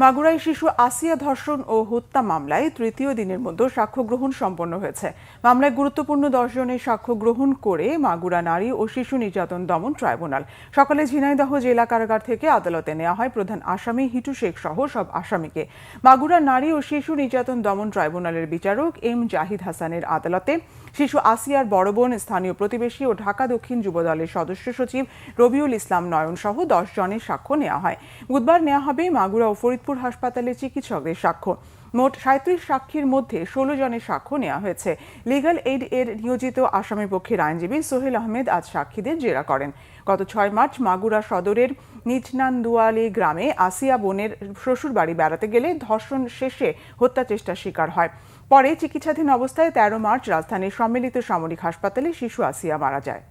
মাগুরায় শিশু আসিয়া ধর্ষণ ও হত্যা মামলায় তৃতীয় দিনের মধ্যে সাক্ষ্য গ্রহণ সম্পন্ন হয়েছে। মামলায় গুরুত্বপূর্ণ 10 জনের সাক্ষ্য গ্রহণ করে মাগুরা নারী ও শিশু নির্যাতন দমন ট্রাইব্যুনাল। সকালে ঝিনাইদহ জেলা কারাগার থেকে আদালতে নেওয়া হয় প্রধান আসামি হিটু শেখ সহ সব আসামিকে। মাগুরা নারী ও শিশু নির্যাতন দমন ট্রাইব্যুনালের বিচারক এম জাহিদ হাসানের আদালতে শিশু আসিয়ার বড় বোন, স্থানীয় প্রতিবেশী ও ঢাকা দক্ষিণ যুবদলের সদস্য সচিব রবিউল ইসলাম নয়ন সহ 10 জনের সাক্ষ্য নেওয়া হয়। বুধবার নেওয়া হবে মাগুরা ও ফরিদপুর হাসপাতালে চিকিৎসকদের সাক্ষ্য। মোট 37 সাক্ষীর মধ্যে 16 জনের সাক্ষ্য নেওয়া হয়েছে। লিগ্যাল এইড এর নিয়োজিত আসামি পক্ষের আইনজীবী সোহেল আহমেদ আজ সাক্ষীদের জেরা করেন। গত 6 মার্চ মাগুরা সদরের নিচনান্দুয়ালি গ্রামে আসিয়া বোনের শ্বশুর বাড়ি বেড়াতে গেলে ধর্ষণ শেষে হত্যা চেষ্টার শিকার হয়। পরে চিকিৎসাধীন অবস্থায় 13 মার্চ রাজধানীর সম্মিলিত সামরিক হাসপাতালে শিশু আসিয়া মারা যায়।